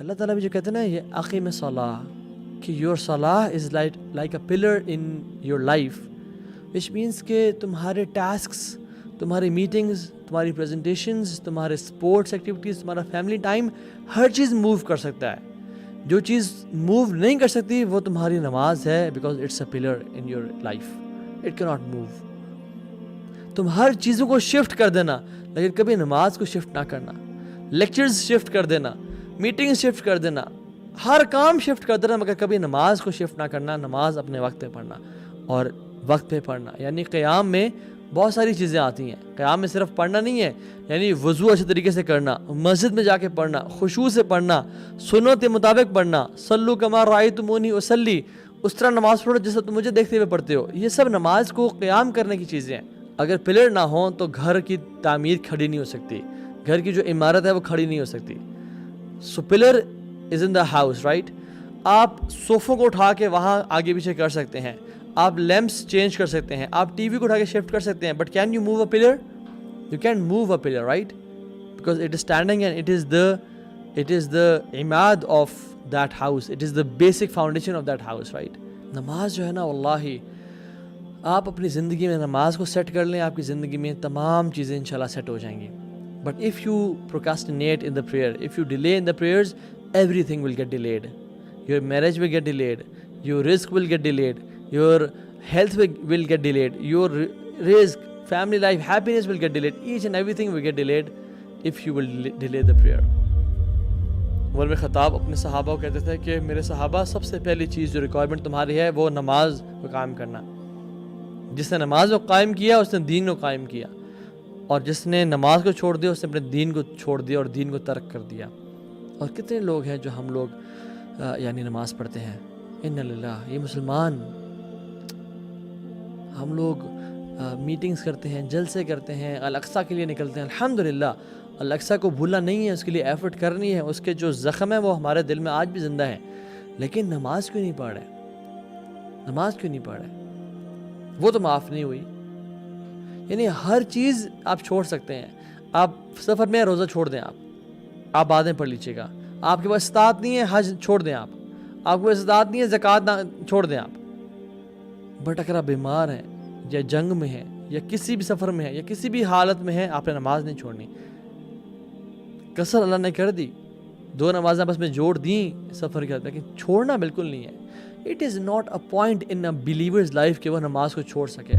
اللہ تعالیٰ بھی جو کہتے ہیں نا یہ اقیم صلاح کہ یور صلاح is like a pillar in your life, which means کہ تمہارے ٹاسکس، تمہاری میٹنگز، تمہاری پریزنٹیشنز، تمہارے اسپورٹس ایکٹیویٹیز، تمہارا فیملی ٹائم، ہر چیز موو کر سکتا ہے. جو چیز موو نہیں کر سکتی وہ تمہاری نماز ہے، because it's a pillar in your life, it کی ناٹ موو. تم ہر چیزوں کو شفٹ کر دینا لیکن کبھی نماز کو شفٹ نہ کرنا. لیکچرز شفٹ کر دینا، میٹنگز شفٹ کر دینا، ہر کام شفٹ کر دینا، مگر کبھی نماز کو شفٹ نہ کرنا. نماز اپنے وقت پہ پڑھنا اور وقت پہ پڑھنا. یعنی قیام میں بہت ساری چیزیں آتی ہیں. قیام میں صرف پڑھنا نہیں ہے، یعنی وضو اچھے طریقے سے کرنا، مسجد میں جا کے پڑھنا، خشوع سے پڑھنا، سنت کے مطابق پڑھنا. صلو کما رأیتمونی اصلی، اس طرح نماز پڑھو جیسا تم مجھے دیکھتے ہوئے پڑھتے ہو. یہ سب نماز کو قیام کرنے کی چیزیں ہیں. اگر پلر نہ ہوں تو گھر کی تعمیر کھڑی نہیں ہو سکتی، گھر کی جو عمارت ہے وہ کھڑی نہیں ہو سکتی. So pillar is in the house, right. آپ صوفوں کو اٹھا کے وہاں آگے پیچھے کر سکتے ہیں، آپ لیمپس چینج کر سکتے ہیں، آپ ٹی وی کو اٹھا کے شفٹ کر سکتے ہیں، but can you move a pillar? You can move a pillar, right, because it is standing and it is the Imad of that house, it is the basic foundation of that house, right. نماز جو ہے نا واللہ آپ اپنی زندگی میں نماز کو سیٹ کر لیں، آپ کی زندگی میں تمام چیزیں انشاءاللہ سیٹ ہو جائیں گی. But if you procrastinate in the prayer, if you delay in the prayers, everything will get delayed. Your marriage will get delayed, your risk will get delayed, your health will get delayed, your risk, family life, happiness will get delayed. Each and everything will get delayed if you will delay the prayer. عمر بن خطاب اپنے صحابہ کو کہتے تھے کہ میرے صحابہ سب سے پہلی چیز جو ریکوائرمنٹ تمہاری ہے وہ نماز کو قائم کرنا. جس نے نماز کو قائم کیا اس نے دین کو قائم کیا، اور جس نے نماز کو چھوڑ دیا اس نے اپنے دین کو چھوڑ دیا اور دین کو ترک کر دیا. اور کتنے لوگ ہیں جو ہم لوگ یعنی نماز پڑھتے ہیں، ان للہ، یہ مسلمان، ہم لوگ میٹنگز کرتے ہیں، جلسے کرتے ہیں، الاقصیٰ کے لیے نکلتے ہیں. الحمدللہ الاقصیٰ کو بھولنا نہیں ہے، اس کے لیے ایفرٹ کرنی ہے، اس کے جو زخم ہے وہ ہمارے دل میں آج بھی زندہ ہے. لیکن نماز کیوں نہیں پڑھ رہے؟ نماز کیوں نہیں پڑھ رہے؟ وہ تو معاف نہیں ہوئی. یعنی ہر چیز آپ چھوڑ سکتے ہیں. آپ سفر میں روزہ چھوڑ دیں، آپ باتیں پڑھ لیجیے گا. آپ کے پاس استطاعت نہیں ہے حج چھوڑ دیں، آپ کو استطاعت نہیں ہے زکوٰۃ چھوڑ دیں آپ. بٹ اگر آپ بیمار ہیں یا جنگ میں ہیں یا کسی بھی سفر میں ہیں یا کسی بھی حالت میں ہیں، آپ نے نماز نہیں چھوڑنی. کسر اللہ نے کر دی، 2 نمازیں بس میں جوڑ دیں سفر کے، لیکن چھوڑنا بالکل نہیں ہے. It is not a point in a believers life کہ وہ نماز کو چھوڑ سکے.